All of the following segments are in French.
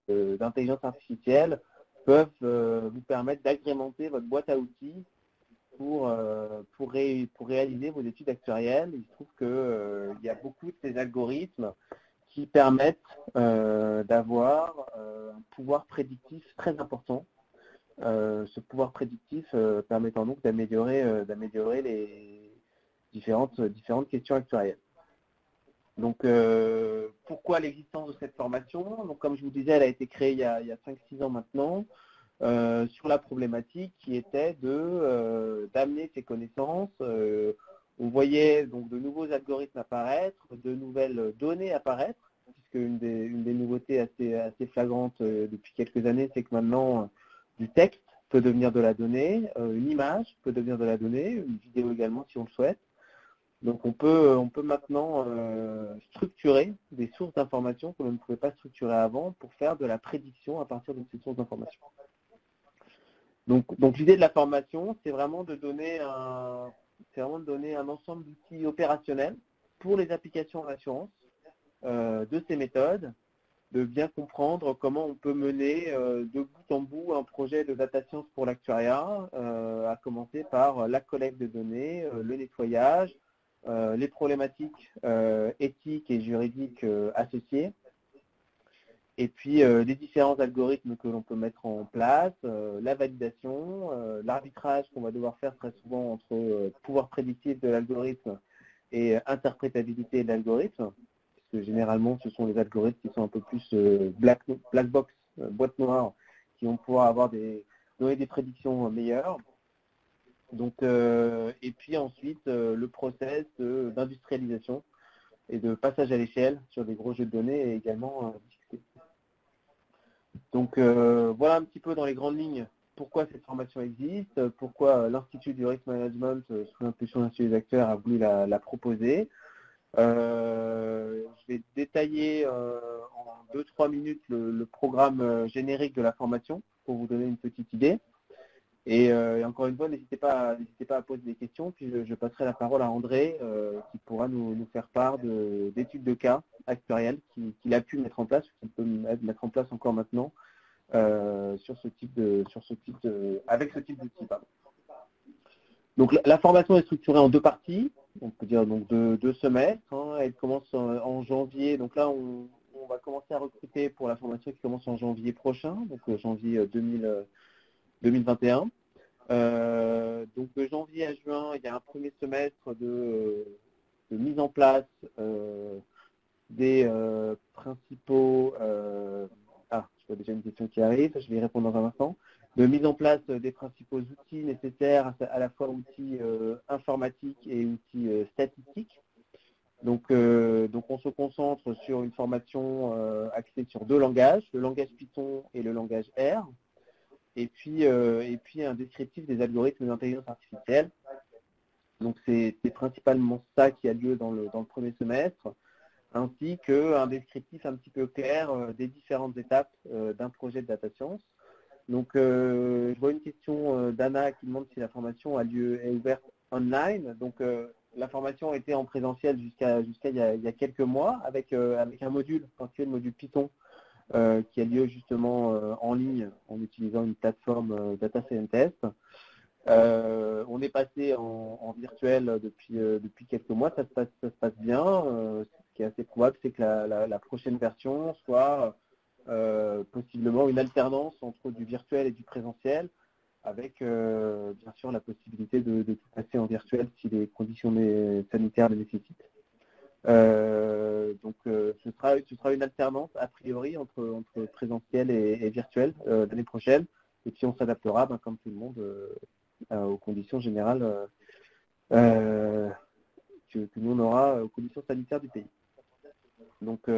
d'intelligence artificielle peuvent vous permettre d'agrémenter votre boîte à outils pour réaliser vos études actuarielles. Il se trouve qu'il y a beaucoup de ces algorithmes qui permettent d'avoir un pouvoir prédictif très important. Ce pouvoir prédictif permettant donc d'améliorer les différentes questions actuarielles. Donc, pourquoi l'existence de cette formation? Donc, comme je vous disais, elle a été créée il y a 5-6 ans maintenant, sur la problématique qui était d'amener ces connaissances. On voyait donc de nouveaux algorithmes apparaître, de nouvelles données apparaître, puisque une des nouveautés assez flagrantes depuis quelques années, c'est que maintenant, du texte peut devenir de la donnée, une image peut devenir de la donnée, une vidéo également si on le souhaite. Donc on peut maintenant structurer des sources d'informations que l'on ne pouvait pas structurer avant pour faire de la prédiction à partir de ces sources d'informations. Donc l'idée de la formation, c'est vraiment de donner un ensemble d'outils opérationnels pour les applications en assurance de ces méthodes, de bien comprendre comment on peut mener de bout en bout un projet de data science pour l'actuariat, à commencer par la collecte de données, le nettoyage, les problématiques éthiques et juridiques associées, et puis les différents algorithmes que l'on peut mettre en place, la validation, l'arbitrage qu'on va devoir faire très souvent entre pouvoir prédictif de l'algorithme et interprétabilité de l'algorithme, parce que généralement ce sont les algorithmes qui sont un peu plus black box, boîte noire, qui vont pouvoir donner des prédictions meilleures. Donc, et puis ensuite, le process d'industrialisation et de passage à l'échelle sur des gros jeux de données est également discuté. Donc, voilà un petit peu dans les grandes lignes pourquoi cette formation existe, pourquoi l'Institut du Risk Management, sous l'impulsion de l'Institut des acteurs, a voulu la proposer. Je vais détailler en 2-3 minutes le programme générique de la formation pour vous donner une petite idée. Et encore une fois, n'hésitez pas à poser des questions, puis je passerai la parole à André qui pourra nous faire part d'études de cas actuarielles qu'il a pu mettre en place, ou qu'il peut mettre en place encore maintenant avec ce type d'outil. Donc la formation est structurée en 2 parties, on peut dire donc 2 semestres. Elle commence en janvier, donc là on va commencer à recruter pour la formation qui commence en janvier prochain, donc janvier 2021. Donc de janvier à juin, il y a un premier semestre de mise en place des principaux... je vois déjà une question qui arrive, je vais y répondre dans un instant. De mise en place des principaux outils nécessaires, à la fois outils informatiques et outils statistiques. Donc on se concentre sur une formation axée sur 2 langages, le langage Python et le langage R. Et puis un descriptif des algorithmes d'intelligence artificielle. Donc c'est principalement ça qui a lieu dans le premier semestre, ainsi qu'un descriptif un petit peu clair des différentes étapes d'un projet de data science. Donc je vois une question d'Anna qui demande si la formation est ouverte online. Donc la formation était en présentiel jusqu'à il y a quelques mois avec un module, le module Python, qui a lieu justement en ligne en utilisant une plateforme Data Scientist. On est passé en virtuel depuis quelques mois, ça se passe bien. Ce qui est assez probable, c'est que la prochaine version soit possiblement une alternance entre du virtuel et du présentiel, avec bien sûr la possibilité de tout passer en virtuel si les conditions sanitaires le nécessitent. Donc ce sera une alternance a priori entre présentiel et virtuel l'année prochaine, et puis on s'adaptera comme tout le monde aux conditions générales que nous on aura aux conditions sanitaires du pays. Donc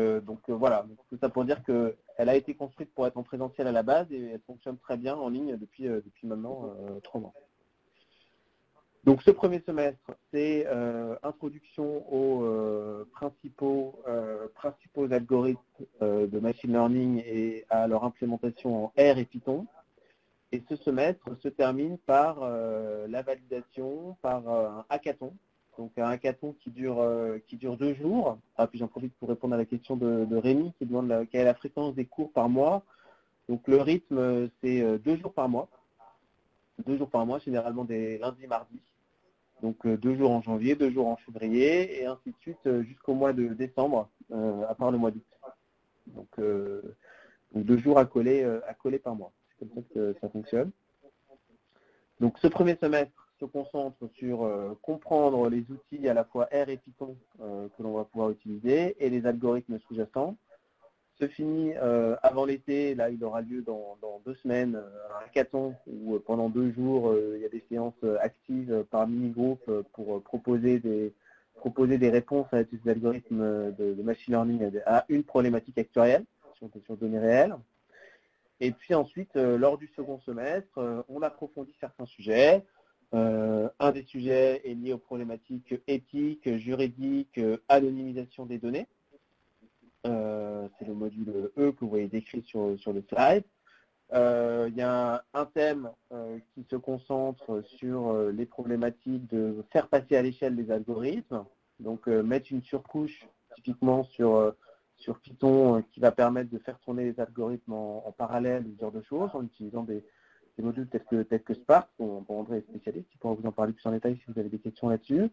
voilà, donc, tout ça pour dire qu'elle a été construite pour être en présentiel à la base et elle fonctionne très bien en ligne depuis maintenant 3 mois. Donc ce premier semestre, c'est introduction aux principaux algorithmes de machine learning et à leur implémentation en R et Python. Et ce semestre se termine par la validation, par un hackathon Donc un hackathon qui dure 2 jours. Ah, puis j'en profite pour répondre à la question de Rémi qui demande quelle est la fréquence des cours par mois. Donc le rythme, c'est 2 jours par mois. 2 jours par mois, généralement des lundis, mardis. Donc 2 jours en janvier, 2 jours en février, et ainsi de suite jusqu'au mois de décembre, à part le mois d'août. Donc 2 jours à coller par mois. C'est comme ça que ça fonctionne. Donc ce premier semestre se concentre sur comprendre les outils à la fois R et Python que l'on va pouvoir utiliser et les algorithmes sous-jacents. Se finit avant l'été, là il aura lieu dans 2 semaines, un hackathon où pendant 2 jours il y a des séances actives par mini-groupe pour proposer des réponses à ces algorithmes de machine learning à une problématique actuelle sur données réelles. Et puis ensuite, lors du second semestre, on approfondit certains sujets. Un des sujets est lié aux problématiques éthiques, juridiques, anonymisation des données. C'est le module E que vous voyez décrit sur le slide. Il y a un thème qui se concentre sur les problématiques de faire passer à l'échelle des algorithmes. Donc mettre une surcouche typiquement sur Python qui va permettre de faire tourner les algorithmes en parallèle, ce genre de choses, en utilisant des modules tels que Spark. Bon, André est spécialiste, il pourra vous en parler plus en détail si vous avez des questions là-dessus.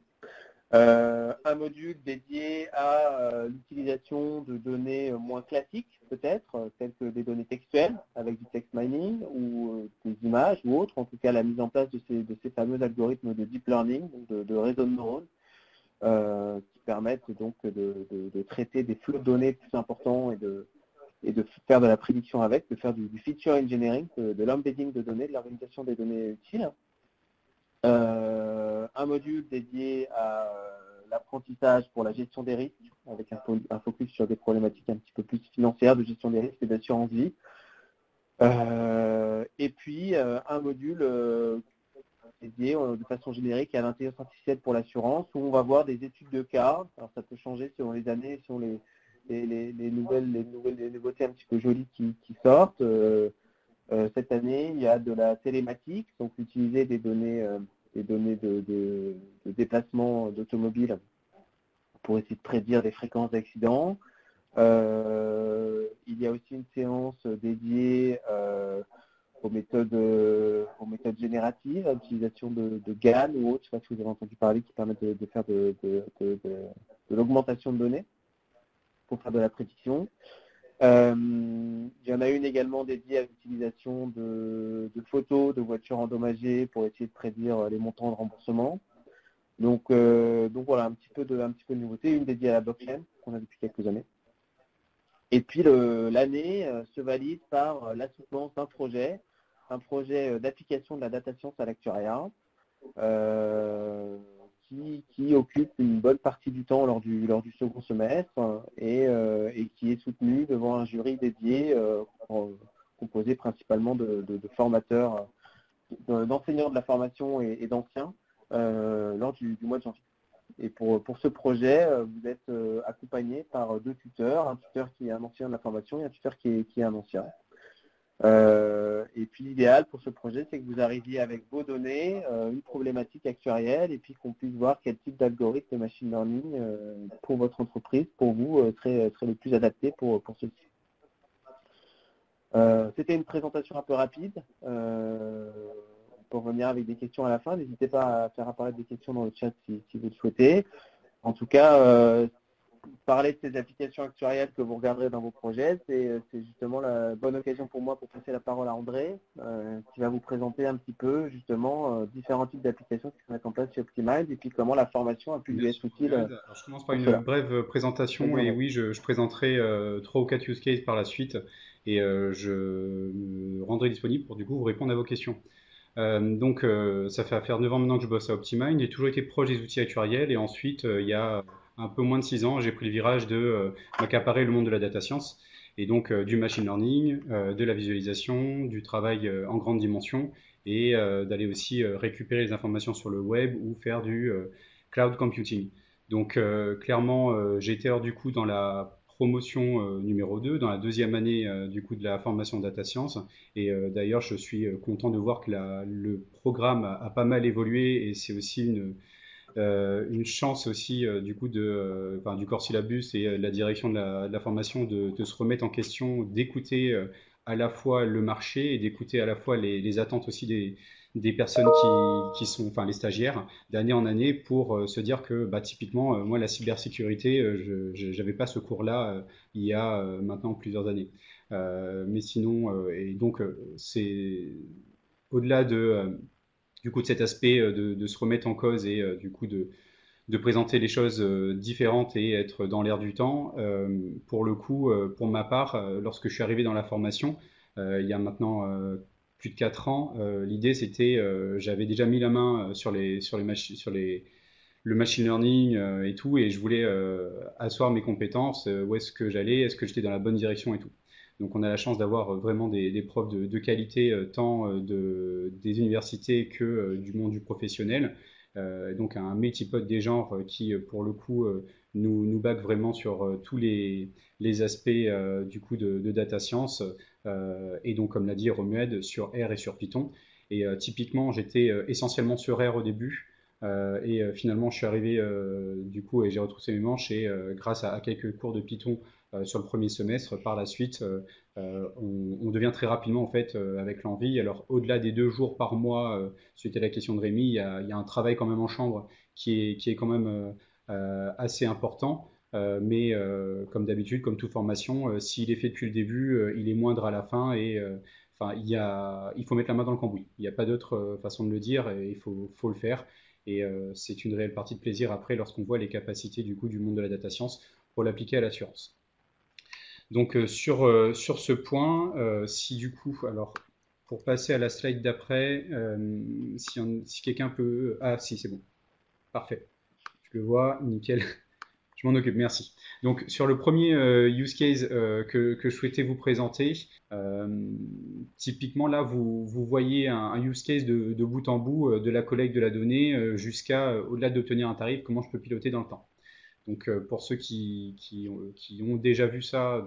Un module dédié à l'utilisation de données moins classiques, peut-être, telles que des données textuelles, avec du text mining, ou des images, ou autres, en tout cas la mise en place de ces fameux algorithmes de deep learning, de réseaux de neurones, qui permettent donc de traiter des flux de données plus importants et de faire de la prédiction avec, de faire du feature engineering, de l'embedding de données, de l'organisation des données utiles. Un module dédié à l'apprentissage pour la gestion des risques, avec un focus sur des problématiques un petit peu plus financières de gestion des risques et d'assurance vie. Et puis un module dédié de façon générique à l'intelligence artificielle pour l'assurance, où on va voir des études de cas. Alors ça peut changer selon les années, selon les nouveautés un petit peu jolies qui sortent. Cette année, il y a de la télématique, donc utiliser des données de déplacement d'automobile pour essayer de prédire des fréquences d'accidents. Il y a aussi une séance dédiée aux méthodes génératives, à l'utilisation de GAN ou autres, je ne sais pas si vous avez entendu parler, qui permettent de faire de l'augmentation de données pour faire de la prédiction. Il y en a une également dédiée à l'utilisation de photos de voitures endommagées pour essayer de prédire les montants de remboursement. Donc voilà, un petit peu de nouveauté, une dédiée à la blockchain qu'on a depuis quelques années. Et puis l'année se valide par l'assouplance d'un projet d'application de la data science à l'actuariat, qui occupe une bonne partie du temps lors du second semestre et qui est soutenu devant un jury dédié composé principalement de formateurs, d'enseignants de la formation et d'anciens lors du mois de janvier. Et pour ce projet, vous êtes accompagné par 2 tuteurs, un tuteur qui est un ancien de la formation et un tuteur qui est un ancien. Et puis l'idéal pour ce projet, c'est que vous arriviez avec vos données, une problématique actuarielle, et puis qu'on puisse voir quel type d'algorithme de machine learning pour votre entreprise, pour vous, serait le plus adapté pour ceci. C'était une présentation un peu rapide. On peut revenir avec des questions à la fin. N'hésitez pas à faire apparaître des questions dans le chat si vous le souhaitez. En tout cas, parler de ces applications actuarielles que vous regarderez dans vos projets, c'est justement la bonne occasion pour moi pour passer la parole à André, qui va vous présenter un petit peu justement différents types d'applications qui se mettent en place chez Optimize et puis comment la formation a pu lui être utile. Alors, je commence par une brève présentation et Bien. oui, je présenterai 3 ou 4 use cases par la suite et je me rendrai disponible pour du coup vous répondre à vos questions. Donc, ça fait faire 9 ans maintenant que je bosse à Optimind. J'ai toujours été proche des outils actuariels et ensuite, il y a un peu moins de 6 ans, j'ai pris le virage de m'accaparer le monde de la data science et donc du machine learning, de la visualisation, du travail en grande dimension et d'aller aussi récupérer les informations sur le web ou faire du cloud computing. Donc, clairement, j'ai été du coup dans la promotion numéro 2, dans la deuxième année du coup de la formation data science. Et d'ailleurs, je suis content de voir que le programme a pas mal évolué et c'est aussi une chance aussi du coup enfin, du corps syllabus et de la direction de la formation de se remettre en question, d'écouter à la fois le marché et d'écouter à la fois les attentes aussi des personnes qui sont, enfin les stagiaires, d'année en année pour se dire que bah, typiquement, moi la cybersécurité, je n'avais pas ce cours-là il y a maintenant plusieurs années. Mais sinon, et donc c'est au-delà du coup de cet aspect de se remettre en cause et du coup de présenter les choses différentes et être dans l'air du temps. Pour le coup, pour ma part, lorsque je suis arrivé dans la formation, il y a maintenant plus de 4 ans, l'idée c'était, j'avais déjà mis la main le machine learning et tout, et je voulais asseoir mes compétences, où est-ce que j'allais, est-ce que j'étais dans la bonne direction et tout. Donc on a la chance d'avoir vraiment des profs de qualité, tant des universités que du monde du professionnel. Donc un multipote des genres qui, pour le coup, nous back vraiment sur tous les aspects du coup de data science, et donc comme l'a dit Romuald, sur R et sur Python. Et typiquement, j'étais essentiellement sur R au début, et finalement, je suis arrivé du coup et j'ai retroussé mes manches et grâce à quelques cours de Python sur le premier semestre, par la suite, on devient très rapidement en fait avec l'envie. Alors au-delà des 2 jours par mois, suite à la question de Rémi, il y a un travail quand même en chambre qui est quand même assez important. Mais comme d'habitude, comme toute formation, s'il est fait depuis le début, il est moindre à la fin et enfin, il faut mettre la main dans le cambouis. Il n'y a pas d'autre façon de le dire et faut le faire. Et c'est une réelle partie de plaisir après lorsqu'on voit les capacités du coup du monde de la data science pour l'appliquer à l'assurance. Donc sur ce point, si du coup, alors pour passer à la slide d'après, si quelqu'un peut... Ah si, c'est bon, parfait. Je le vois, nickel. Je m'en occupe, merci. Donc sur le premier use case que je souhaitais vous présenter, typiquement là, vous voyez un use case de bout en bout, de la collecte de la donnée jusqu'à, au-delà d'obtenir un tarif, comment je peux piloter dans le temps. Donc pour ceux qui ont déjà vu ça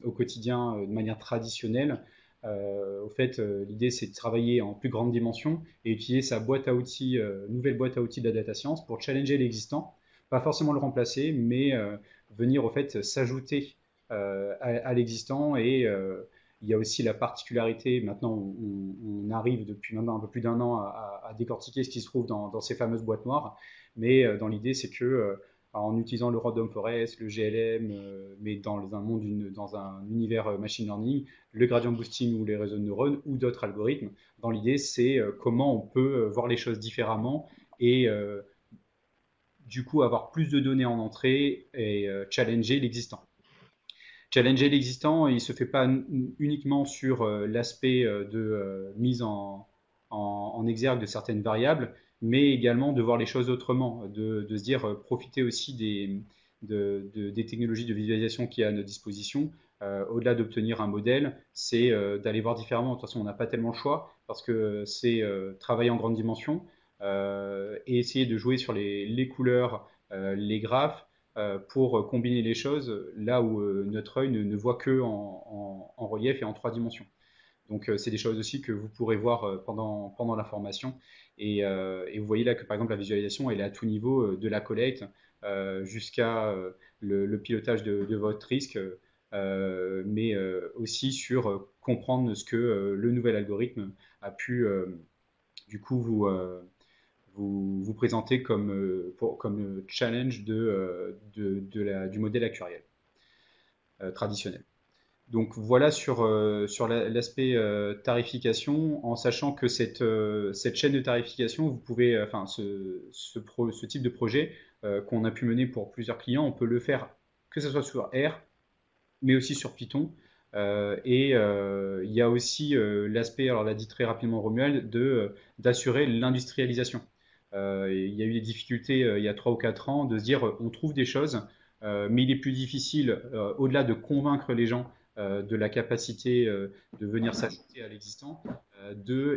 au quotidien de manière traditionnelle, au fait, l'idée c'est de travailler en plus grande dimension et utiliser sa boîte à outils, nouvelle boîte à outils de la data science pour challenger l'existant, pas forcément le remplacer, mais venir au fait s'ajouter à l'existant. Et il y a aussi la particularité, maintenant on arrive depuis maintenant un peu plus d'un an à décortiquer ce qui se trouve dans ces fameuses boîtes noires, mais dans l'idée c'est que en utilisant le Random Forest, le GLM, mais dans un univers machine learning, le gradient boosting ou les réseaux de neurones ou d'autres algorithmes. Dans l'idée, c'est comment on peut voir les choses différemment et du coup avoir plus de données en entrée et challenger l'existant. Challenger l'existant, il ne se fait pas uniquement sur l'aspect de mise en exergue de certaines variables, mais également de voir les choses autrement, de se dire profiter aussi des technologies de visualisation qu'il y a à notre disposition. Au-delà d'obtenir un modèle, c'est d'aller voir différemment. De toute façon, on n'a pas tellement le choix parce que c'est travailler en grande dimension et essayer de jouer sur les couleurs, les graphes, pour combiner les choses là où notre œil ne voit que en relief et en 3 dimensions. Donc c'est des choses aussi que vous pourrez voir pendant la formation. Et vous voyez là que par exemple la visualisation elle est à tout niveau, de la collecte jusqu'à le pilotage de votre risque, mais aussi sur comprendre ce que le nouvel algorithme a pu du coup vous présenter comme challenge du modèle actuariel traditionnel. Donc voilà sur l'aspect tarification, en sachant que cette chaîne de tarification, vous pouvez, enfin ce type de projet qu'on a pu mener pour plusieurs clients, on peut le faire que ce soit sur R, mais aussi sur Python. Et il y a aussi l'aspect, alors l'a dit très rapidement Romuald, d'assurer l'industrialisation. Il y a eu des difficultés il y a 3 ou 4 ans de se dire on trouve des choses, mais il est plus difficile, au-delà de convaincre les gens de la capacité de venir s'ajouter à l'existant,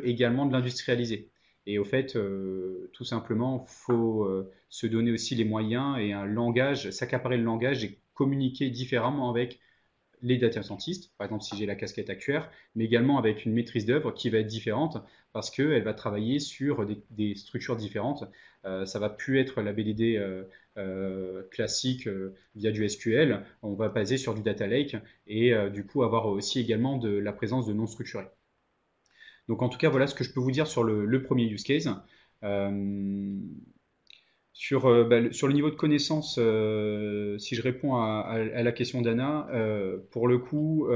également de l'industrialiser. Et au fait, tout simplement, il faut se donner aussi les moyens et un langage, s'accaparer le langage et communiquer différemment avec les data scientists, par exemple si j'ai la casquette actuaire, mais également avec une maîtrise d'œuvre qui va être différente parce qu'elle va travailler sur des structures différentes. Ça va plus être la BDD classique via du SQL, on va baser sur du data lake et du coup avoir aussi également de la présence de non structurés. Donc en tout cas, voilà ce que je peux vous dire sur le premier use case. Euh, sur le niveau de connaissance, si je réponds à la question d'Anna, pour le coup,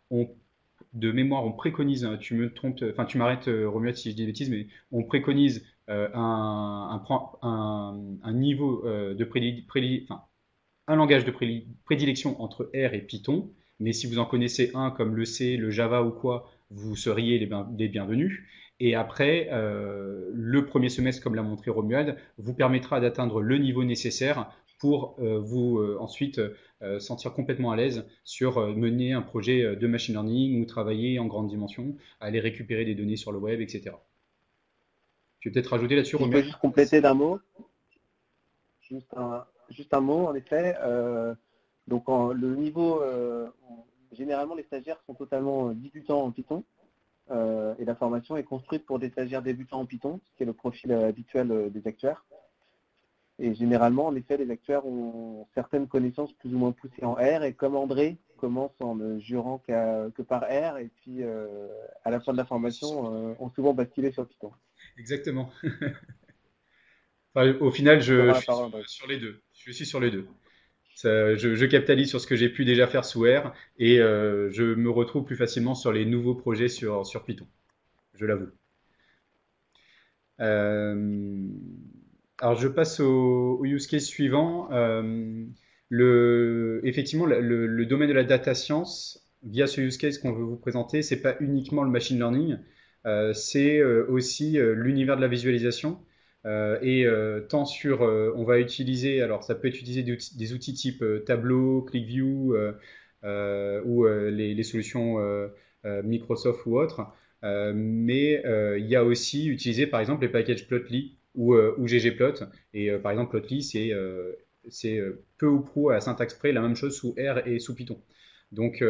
on, de mémoire, on préconise, tu me trompes, enfin tu m'arrêtes, Romuald, si je dis des bêtises, mais on préconise un niveau enfin, un langage de prédilection entre R et Python, mais si vous en connaissez un comme le C, le Java ou quoi, vous seriez les bienvenus. Et après, le premier semestre, comme l'a montré Romuald, vous permettra d'atteindre le niveau nécessaire pour vous ensuite sentir complètement à l'aise sur mener un projet de machine learning ou travailler en grande dimension, aller récupérer des données sur le web, etc. Tu veux peut-être rajouter là-dessus, Si je peux Romuald? juste compléter d'un mot, juste un mot, en effet. Donc, le niveau, généralement, les stagiaires sont totalement débutants en Python. Et la formation est construite pour des stagiaires débutants en Python, ce qui est le profil habituel des actuaires. Et généralement, en effet, les actuaires ont certaines connaissances plus ou moins poussées en R, et comme André commence en ne jurant que par R, et puis à la fin de la formation, ont souvent basculé sur Python. Exactement. Enfin, au final, Je te rends je la suis parole, André. sur les deux. Je suis sur les deux. Je capitalise sur ce que j'ai pu déjà faire sous R et je me retrouve plus facilement sur les nouveaux projets sur Python. Je l'avoue. Euh, alors, je passe au use case suivant. Effectivement, le domaine de la data science, via ce use case qu'on veut vous présenter, c'est pas uniquement le machine learning, c'est aussi l'univers de la visualisation. Tant sur, on va utiliser, alors ça peut être utilisé des outils type Tableau, ClickView ou les solutions Microsoft ou autres. Il y a aussi utilisé par exemple les packages Plotly ou ggplot. Et par exemple, Plotly, c'est peu ou prou à la syntaxe près la même chose sous R et sous Python. Donc,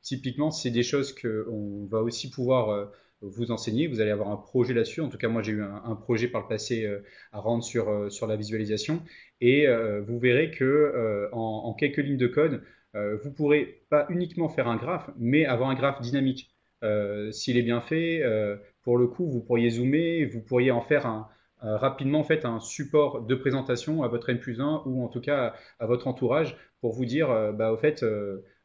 typiquement, c'est des choses qu'on va aussi pouvoir vous enseigner. Vous allez avoir un projet là-dessus. En tout cas, moi, j'ai eu un projet par le passé à rendre sur la visualisation. Et vous verrez que en quelques lignes de code, vous pourrez pas uniquement faire un graphe, mais avoir un graphe dynamique. S'il est bien fait, pour le coup, vous pourriez zoomer, vous pourriez en faire rapidement en fait un support de présentation à votre N+1 ou en tout cas à votre entourage pour vous dire bah, au fait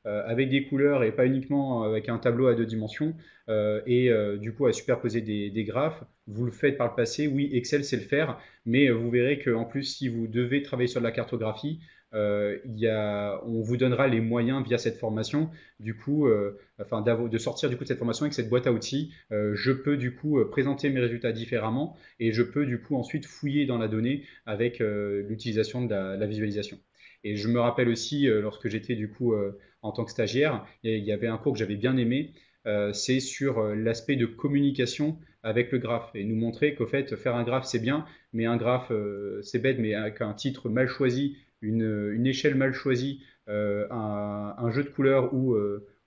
avec des couleurs et pas uniquement avec un tableau à deux dimensions du coup à superposer des graphes, vous le faites par le passé, oui Excel sait le faire, mais vous verrez qu'en plus si vous devez travailler sur de la cartographie, on vous donnera les moyens via cette formation du coup de sortir du coup de cette formation avec cette boîte à outils. Je peux du coup présenter mes résultats différemment et je peux du coup ensuite fouiller dans la donnée avec l'utilisation de la visualisation. Et je me rappelle aussi, lorsque j'étais du coup en tant que stagiaire, il y avait un cours que j'avais bien aimé, c'est sur l'aspect de communication avec le graphe et nous montrer qu'au fait, faire un graphe c'est bien, mais un graphe c'est bête, mais avec un titre mal choisi, une échelle mal choisie, un jeu de couleurs où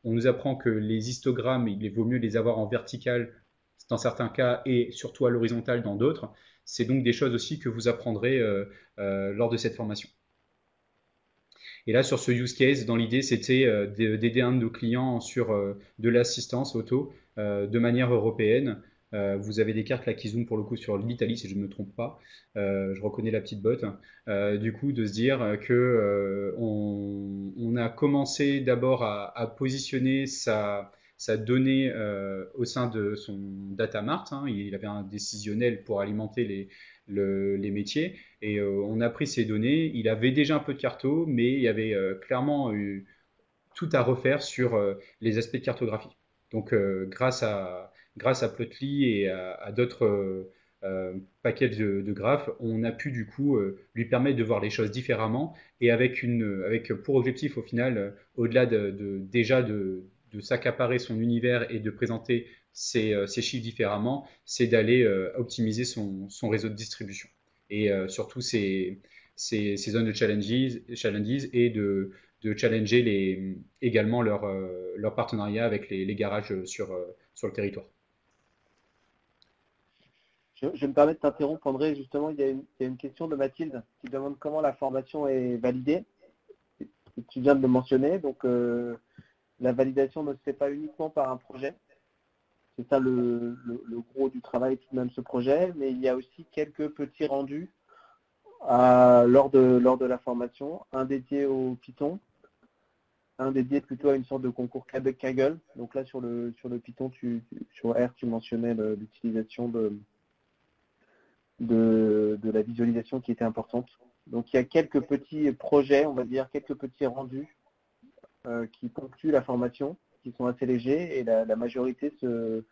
on nous apprend que les histogrammes, il vaut mieux les avoir en vertical dans certains cas et surtout à l'horizontale dans d'autres. C'est donc des choses aussi que vous apprendrez lors de cette formation. Et là, sur ce use case, dans l'idée, c'était d'aider un de nos clients sur de l'assistance auto de manière européenne. Vous avez des cartes là qui zooment pour le coup sur l'Italie, si je ne me trompe pas. Je reconnais la petite botte. Du coup, de se dire que on a commencé d'abord à positionner sa donnée au sein de son data mart. Hein. Il avait un décisionnel pour alimenter les métiers. Et on a pris ces données. Il avait déjà un peu de carto, mais il y avait clairement eu tout à refaire sur les aspects de cartographie. Donc, grâce à Plotly et à d'autres packages de graphes, on a pu du coup lui permettre de voir les choses différemment et avec pour objectif au final, au-delà déjà de s'accaparer son univers et de présenter ses chiffres différemment, c'est d'aller optimiser son réseau de distribution. Et surtout, ces zones de challenges et de challenger également leur partenariat avec les garages sur le territoire. Je me permets de t'interrompre, André. Justement, il y a une question de Mathilde qui demande comment la formation est validée. Tu viens de le mentionner. Donc, la validation ne se fait pas uniquement par un projet. C'est ça le gros du travail tout de même, ce projet. Mais il y a aussi quelques petits rendus lors de la formation. Un dédié au Python, un dédié plutôt à une sorte de concours Kaggle. Donc là, sur le Python, sur R, tu mentionnais l'utilisation de la visualisation qui était importante. Donc il y a quelques petits projets, on va dire, quelques petits rendus qui ponctuent la formation, qui sont assez légers, et la majorité de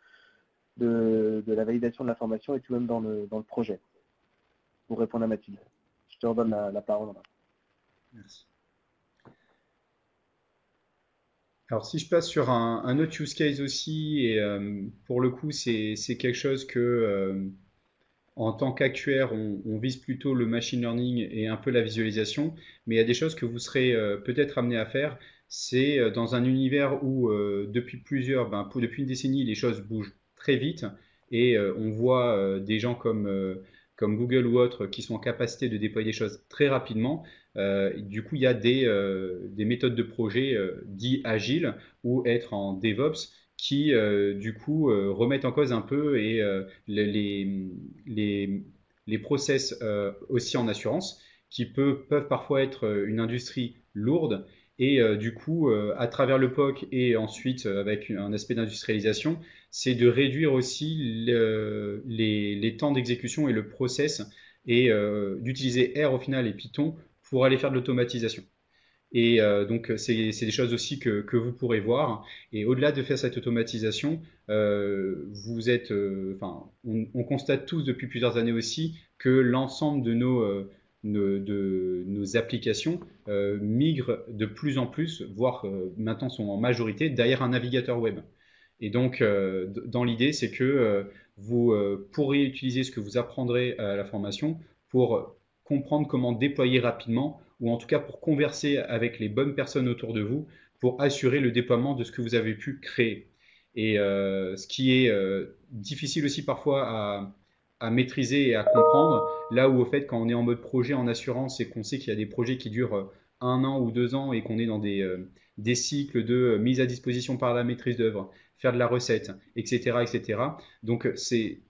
la validation de la formation est tout de même dans le projet. Pour répondre à Mathilde. Je te redonne la parole. Merci. Alors si je passe sur un autre use case aussi, et pour le coup c'est quelque chose que en tant qu'actuaire on vise plutôt le machine learning et un peu la visualisation, mais il y a des choses que vous serez peut-être amené à faire. C'est dans un univers où depuis une décennie les choses bougent très vite et on voit des gens comme Google ou autres qui sont en capacité de déployer des choses très rapidement. Du coup, il y a des méthodes de projet dits agiles ou être en DevOps qui, du coup, remettent en cause un peu et les process aussi en assurance qui peuvent parfois être une industrie lourde. Et du coup, à travers le POC et ensuite avec un aspect d'industrialisation, c'est de réduire aussi les temps d'exécution et le process et d'utiliser R au final et Python pour aller faire de l'automatisation. Et donc, c'est des choses aussi que vous pourrez voir. Et au-delà de faire cette automatisation, on constate tous depuis plusieurs années aussi que l'ensemble de nos applications migrent de plus en plus, voire maintenant sont en majorité derrière un navigateur web. Et donc, dans l'idée, c'est que vous pourrez utiliser ce que vous apprendrez à la formation pour comprendre comment déployer rapidement, ou en tout cas pour converser avec les bonnes personnes autour de vous, pour assurer le déploiement de ce que vous avez pu créer. Et ce qui est difficile aussi parfois à maîtriser et à comprendre, là où au fait quand on est en mode projet en assurance et qu'on sait qu'il y a des projets qui durent 1 an ou 2 ans et qu'on est dans des cycles de mise à disposition par la maîtrise d'œuvre, faire de la recette, etc. etc. Donc c'est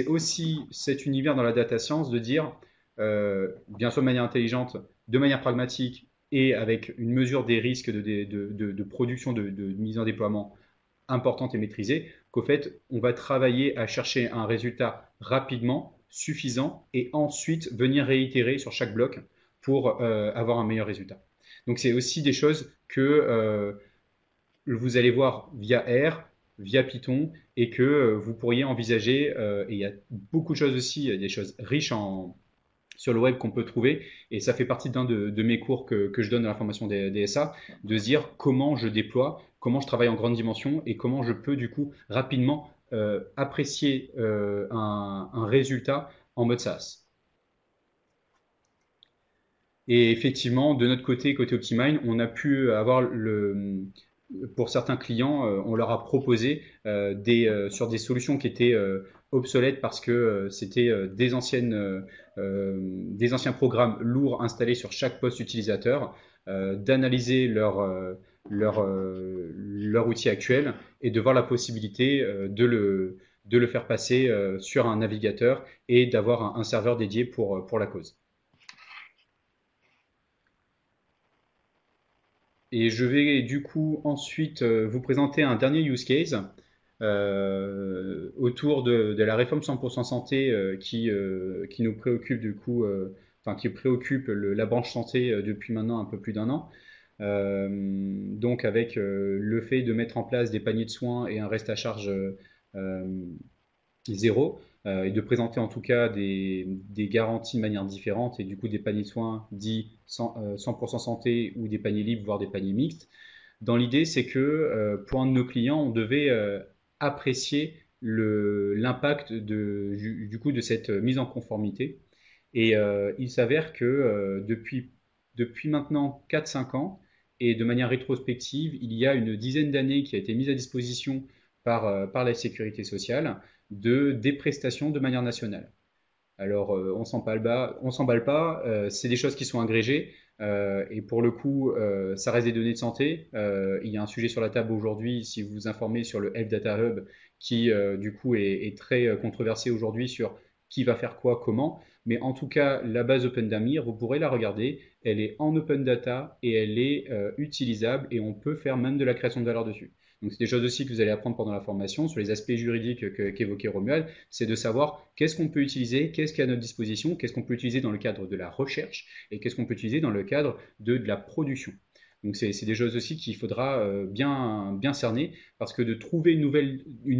aussi cet univers dans la data science de dire, bien sûr de manière intelligente, de manière pragmatique et avec une mesure des risques de production, de mise en déploiement importante et maîtrisée, qu'au fait, on va travailler à chercher un résultat rapidement, suffisant, et ensuite venir réitérer sur chaque bloc pour avoir un meilleur résultat. Donc c'est aussi des choses que vous allez voir via R, via Python, et que vous pourriez envisager, et il y a beaucoup de choses aussi, il y a des choses riches sur le web qu'on peut trouver, et ça fait partie d'un de mes cours que je donne à la formation des DSA, de se dire comment je déploie, comment je travaille en grande dimension, et comment je peux du coup rapidement apprécier un résultat en mode SaaS. Et effectivement, de notre côté Optimine, on a pu avoir pour certains clients, on leur a proposé sur des solutions qui étaient obsolètes parce que c'était des anciens programmes lourds installés sur chaque poste utilisateur, d'analyser leur outil actuel et de voir la possibilité de le faire passer sur un navigateur et d'avoir un serveur dédié pour la cause. Et je vais du coup ensuite vous présenter un dernier use case autour de la réforme 100% santé qui nous préoccupe du coup, qui préoccupe la branche santé depuis maintenant un peu plus d'un an. Donc avec le fait de mettre en place des paniers de soins et un reste à charge zéro, et de présenter en tout cas des garanties de manière différente et du coup des paniers de soins dits 100% santé ou des paniers libres, voire des paniers mixtes. Dans l'idée, c'est que pour un de nos clients, on devait apprécier l'impact du coup de cette mise en conformité. Et il s'avère que depuis maintenant 4-5 ans, et de manière rétrospective, il y a une dizaine d'années qui a été mise à disposition par la sécurité sociale des prestations de manière nationale. Alors, on s'emballe pas. C'est des choses qui sont agrégées. Et pour le coup, ça reste des données de santé. Il y a un sujet sur la table aujourd'hui, si vous vous informez sur le Health Data Hub, qui du coup est très controversé aujourd'hui sur qui va faire quoi, comment. Mais en tout cas, la base OpenDAMIR, vous pourrez la regarder. Elle est en open data et elle est utilisable et on peut faire même de la création de valeur dessus. Donc, c'est des choses aussi que vous allez apprendre pendant la formation sur les aspects juridiques qu'évoquait Romuald, c'est de savoir qu'est-ce qu'on peut utiliser, qu'est-ce qu'il y a à notre disposition, qu'est-ce qu'on peut utiliser dans le cadre de la recherche et qu'est-ce qu'on peut utiliser dans le cadre de la production. Donc c'est des choses aussi qu'il faudra bien cerner parce que de trouver une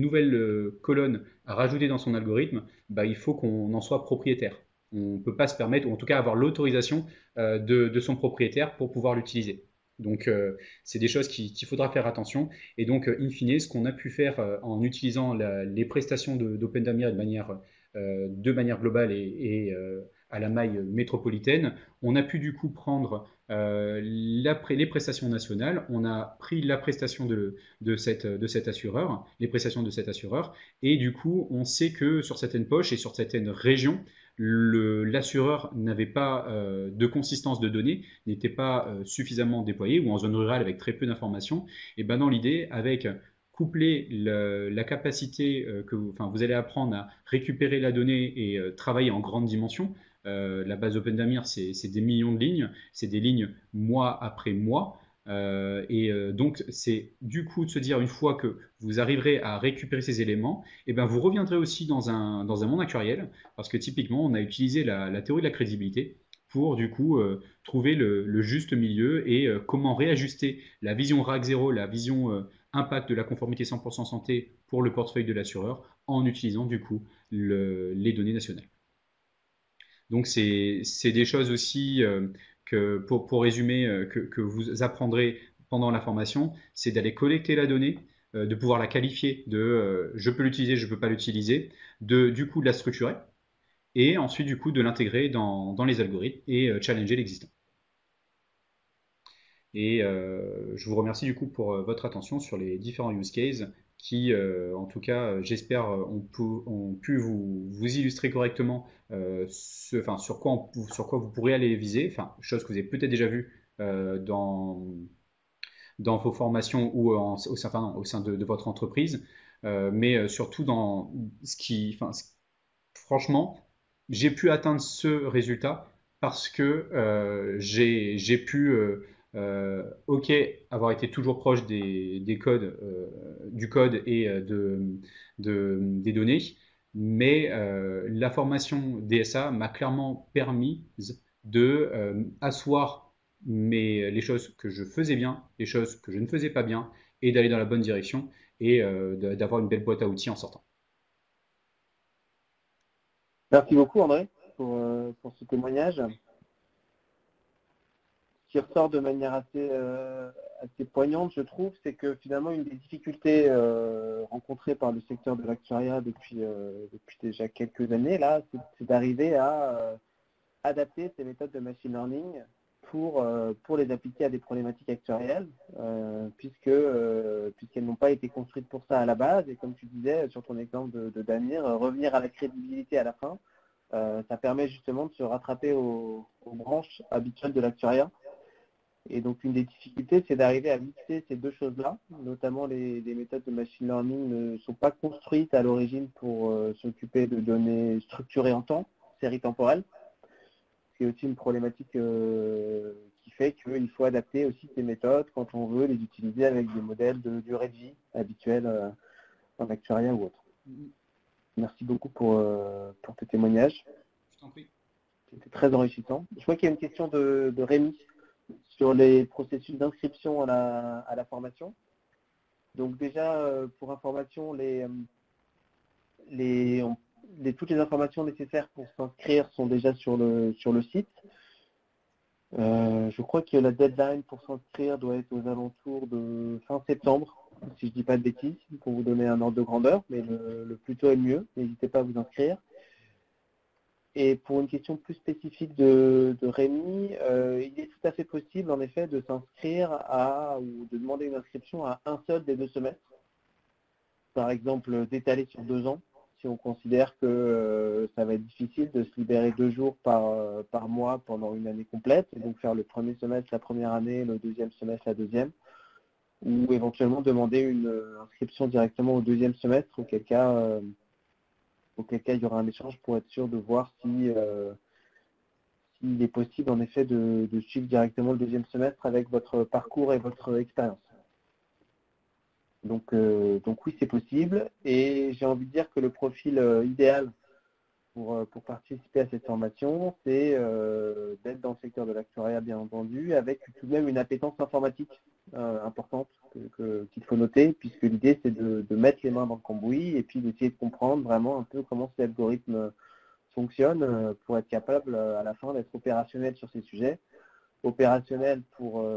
nouvelle colonne à rajouter dans son algorithme, bah, il faut qu'on en soit propriétaire. On ne peut pas se permettre, ou en tout cas avoir l'autorisation de son propriétaire pour pouvoir l'utiliser. Donc c'est des choses qu'il faudra faire attention. Et donc, in fine, ce qu'on a pu faire en utilisant les prestations d'OpenDAMIR de manière globale et à la maille métropolitaine, on a pu du coup prendre les prestations nationales, on a pris la prestation de cet assureur, les prestations de cet assureur, et du coup, on sait que sur certaines poches et sur certaines régions, l'assureur n'avait pas de consistance de données, n'était pas suffisamment déployé, ou en zone rurale avec très peu d'informations. Et ben dans l'idée, avec coupler la capacité enfin, vous allez apprendre à récupérer la donnée et travailler en grande dimension. La base OpenDAMIR, c'est des millions de lignes, c'est des lignes mois après mois. Donc, c'est du coup de se dire, une fois que vous arriverez à récupérer ces éléments, et ben, vous reviendrez aussi dans un monde actuariel, parce que typiquement, on a utilisé la théorie de la crédibilité pour du coup trouver le juste milieu et comment réajuster la vision RAC 0, la vision impact de la conformité 100% santé pour le portefeuille de l'assureur en utilisant du coup les données nationales. Donc c'est des choses aussi que pour résumer que vous apprendrez pendant la formation, c'est d'aller collecter la donnée, de pouvoir la qualifier de je peux l'utiliser, je ne peux pas l'utiliser, du coup de la structurer et ensuite du coup de l'intégrer dans les algorithmes et challenger l'existant. Et je vous remercie du coup pour votre attention sur les différents use cases qui, en tout cas, j'espère, ont pu vous illustrer correctement enfin, sur quoi vous pourrez aller viser, enfin, chose que vous avez peut-être déjà vu dans vos formations ou au sein de votre entreprise, mais surtout dans enfin, franchement, j'ai pu atteindre ce résultat parce que j'ai pu, ok, avoir été toujours proche des codes, du code et des données, mais la formation DSA m'a clairement permis de asseoir les choses que je faisais bien, les choses que je ne faisais pas bien, et d'aller dans la bonne direction et d'avoir une belle boîte à outils en sortant. Merci beaucoup André pour ce témoignage. Ce qui ressort de manière assez poignante, je trouve, c'est que finalement une des difficultés rencontrées par le secteur de l'actuariat depuis déjà quelques années, là, c'est d'arriver à adapter ces méthodes de machine learning pour les appliquer à des problématiques actuarielles, puisqu'elles n'ont pas été construites pour ça à la base. Et comme tu disais sur ton exemple de Damir, revenir à la crédibilité à la fin, ça permet justement de se rattraper aux branches habituelles de l'actuariat. Et donc une des difficultés, c'est d'arriver à mixer ces deux choses-là, notamment les méthodes de machine learning ne sont pas construites à l'origine pour s'occuper de données structurées en temps, séries temporelles. C'est aussi une problématique qui fait qu'il faut adapter aussi ces méthodes quand on veut les utiliser avec des modèles de durée de vie habituels en actuariat ou autre. Merci beaucoup pour tes témoignages. Je t'en prie. C'était très enrichissant. Je vois qu'il y a une question de Rémi sur les processus d'inscription à la formation. Donc déjà, pour information, toutes les informations nécessaires pour s'inscrire sont déjà sur le site. Je crois que la deadline pour s'inscrire doit être aux alentours de fin septembre, si je ne dis pas de bêtises, pour vous donner un ordre de grandeur, mais le plus tôt est le mieux. N'hésitez pas à vous inscrire. Et pour une question plus spécifique de Rémi, il est tout à fait possible en effet de s'inscrire à ou de demander une inscription à un seul des 2 semestres, par exemple d'étaler sur 2 ans, si on considère que ça va être difficile de se libérer 2 jours par mois pendant une année complète, et donc faire le premier semestre la première année, le deuxième semestre la deuxième, ou éventuellement demander une inscription directement au deuxième semestre, auquel cas il y aura un échange pour être sûr de voir s'il est possible en effet de suivre directement le deuxième semestre avec votre parcours et votre expérience. Donc oui, c'est possible. Et j'ai envie de dire que le profil idéal pour participer à cette formation, c'est d'être dans le secteur de l'actuariat, bien entendu, avec tout de même une appétence informatique importante qu'il faut noter, puisque l'idée, c'est de mettre les mains dans le cambouis et puis d'essayer de comprendre vraiment un peu comment ces algorithmes fonctionnent pour être capable à la fin d'être opérationnel sur ces sujets, opérationnel pour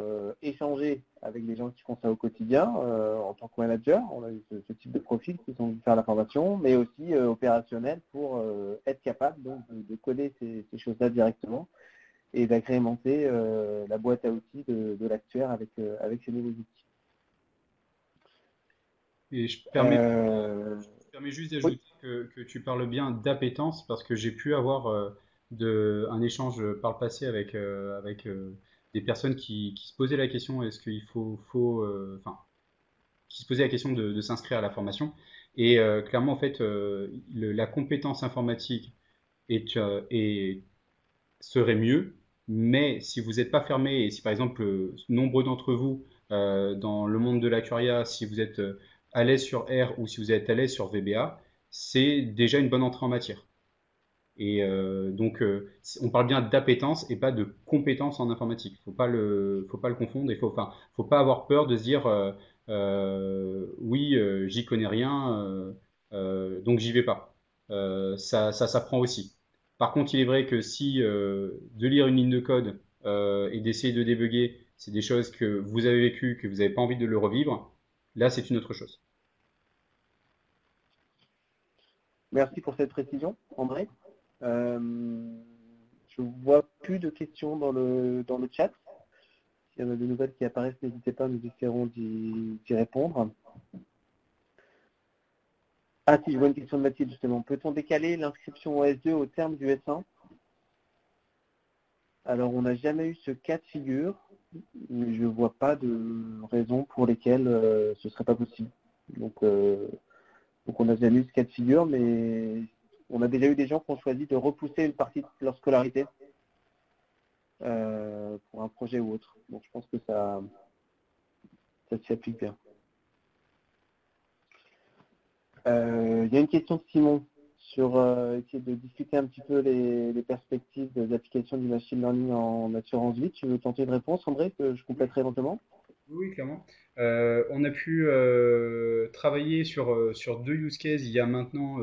échanger avec les gens qui font ça au quotidien en tant que manager. On a eu ce type de profil qui sont venus faire la formation, mais aussi opérationnel pour être capable donc, de coder ces choses-là directement et d'agrémenter la boîte à outils de l'actuaire avec ces nouveaux outils. Et je permets juste Oui. d'ajouter que tu parles bien d'appétence parce que j'ai pu avoir un échange par le passé avec des personnes qui se posaient la question est-ce qu'il enfin, qui se posaient la question de s'inscrire à la formation. Et clairement, en fait, la compétence informatique serait mieux, mais si vous n'êtes pas fermé et si par exemple nombreux d'entre vous dans le monde de l'actuariat, si vous êtes à l'aise sur R ou si vous êtes à l'aise sur VBA, c'est déjà une bonne entrée en matière. Et donc, on parle bien d'appétence et pas de compétence en informatique. Faut pas le confondre. Faut pas avoir peur de se dire, oui, j'y connais rien, donc j'y vais pas. Ça s'apprend aussi. Par contre, il est vrai que si de lire une ligne de code et d'essayer de débugger, c'est des choses que vous avez vécues, que vous n'avez pas envie de le revivre, là, c'est une autre chose. Merci pour cette précision, André. Je ne vois plus de questions dans le chat. S'il y en a de nouvelles qui apparaissent, n'hésitez pas, nous essaierons d'y répondre. Ah si, je vois une question de Mathilde justement. Peut-on décaler l'inscription au S2 au terme du S1? Alors on n'a jamais eu ce cas de figure, mais je ne vois pas de raison pour lesquelles ce ne serait pas possible. Donc on n'a jamais eu ce cas de figure, mais on a déjà eu des gens qui ont choisi de repousser une partie de leur scolarité pour un projet ou autre. Donc je pense que ça s'y applique bien. Il y a une question de Simon sur essayer de discuter un petit peu les perspectives des applications du machine learning en assurance vie. Tu veux tenter une réponse, André, que je compléterai éventuellement? Oui, clairement. On a pu travailler sur deux use cases il y a maintenant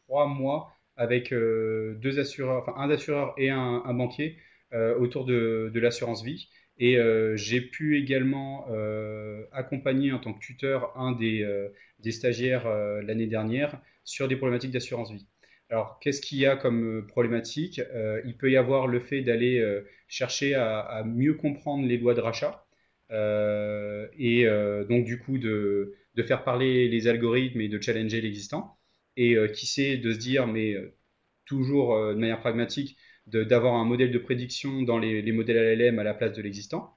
3 mois avec deux assureurs, enfin un assureur et un banquier autour de l'assurance vie. Et j'ai pu également accompagner en tant que tuteur un des stagiaires l'année dernière sur des problématiques d'assurance vie. Alors, qu'est-ce qu'il y a comme problématique? Il peut y avoir le fait d'aller chercher à mieux comprendre les lois de rachat et donc du coup de faire parler les algorithmes et de challenger l'existant. Et qui sait de se dire, mais toujours de manière pragmatique, d'avoir un modèle de prédiction dans les modèles LLM à la place de l'existant.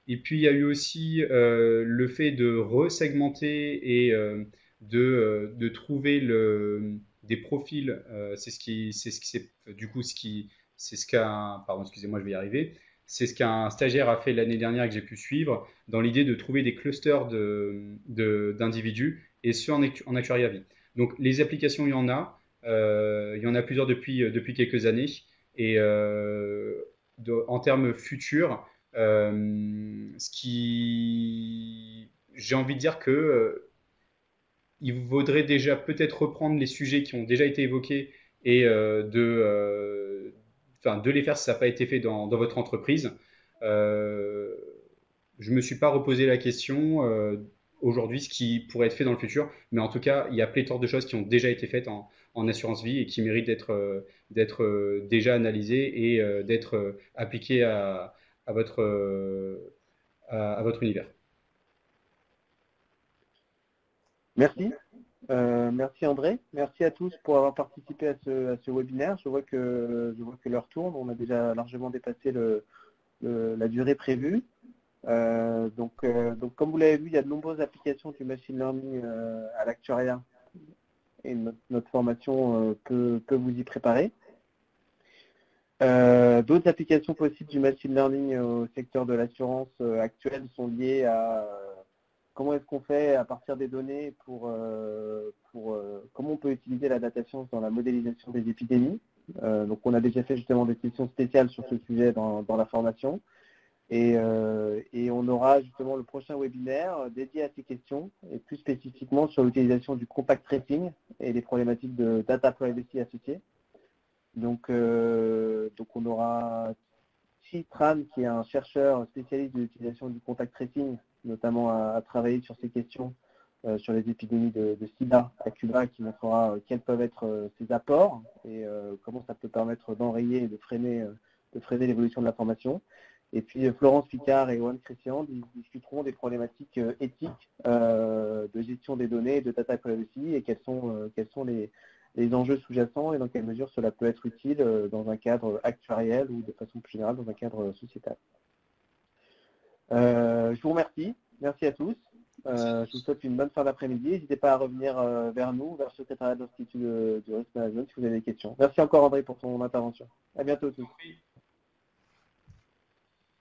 Et puis il y a eu aussi le fait de resegmenter et de trouver des profils. C'est du coup c'est ce qu'a, pardon, excusez-moi, je vais y arriver. C'est ce qu'un stagiaire a fait l'année dernière que j'ai pu suivre dans l'idée de trouver des clusters d'individus et ceux en actuariat vie. Donc les applications, il y en a plusieurs depuis quelques années et en termes futurs, ce qui, j'ai envie de dire que il vaudrait déjà peut-être reprendre les sujets qui ont déjà été évoqués et de les faire si ça n'a pas été fait dans votre entreprise. Euh, je ne me suis pas reposé la question aujourd'hui, ce qui pourrait être fait dans le futur, mais en tout cas, il y a pléthore de choses qui ont déjà été faites en assurance vie et qui méritent d'être déjà analysés et d'être appliqués à votre univers. Merci. Merci André. Merci à tous pour avoir participé à ce webinaire. Je vois que l'heure tourne. On a déjà largement dépassé la durée prévue. Donc, comme vous l'avez vu, il y a de nombreuses applications du machine learning à l'actuariat et notre formation peut vous y préparer. D'autres applications possibles du machine learning au secteur de l'assurance actuelle sont liées à comment est-ce qu'on fait à partir des données comment on peut utiliser la data science dans la modélisation des épidémies. Donc on a déjà fait justement des sessions spéciales sur ce sujet dans la formation. Et on aura justement le prochain webinaire dédié à ces questions et plus spécifiquement sur l'utilisation du contact tracing et les problématiques de data privacy associées. Donc on aura Chi Tran, qui est un chercheur spécialiste de l'utilisation du contact tracing, notamment à travailler sur ces questions sur les épidémies de sida à Cuba, qui montrera quels peuvent être ses apports et comment ça peut permettre d'enrayer et de freiner l'évolution de l'information. Et puis Florence Picard et Juan Christian discuteront des problématiques éthiques de gestion des données, de data privacy et quels sont les enjeux sous-jacents et dans quelle mesure cela peut être utile dans un cadre actuariel ou de façon plus générale dans un cadre sociétal. Je vous remercie. Merci à tous. Je vous souhaite une bonne fin d'après-midi. N'hésitez pas à revenir vers nous, vers le secrétariat de l'Institut du Risk Management si vous avez des questions. Merci encore André pour ton intervention. À bientôt tous.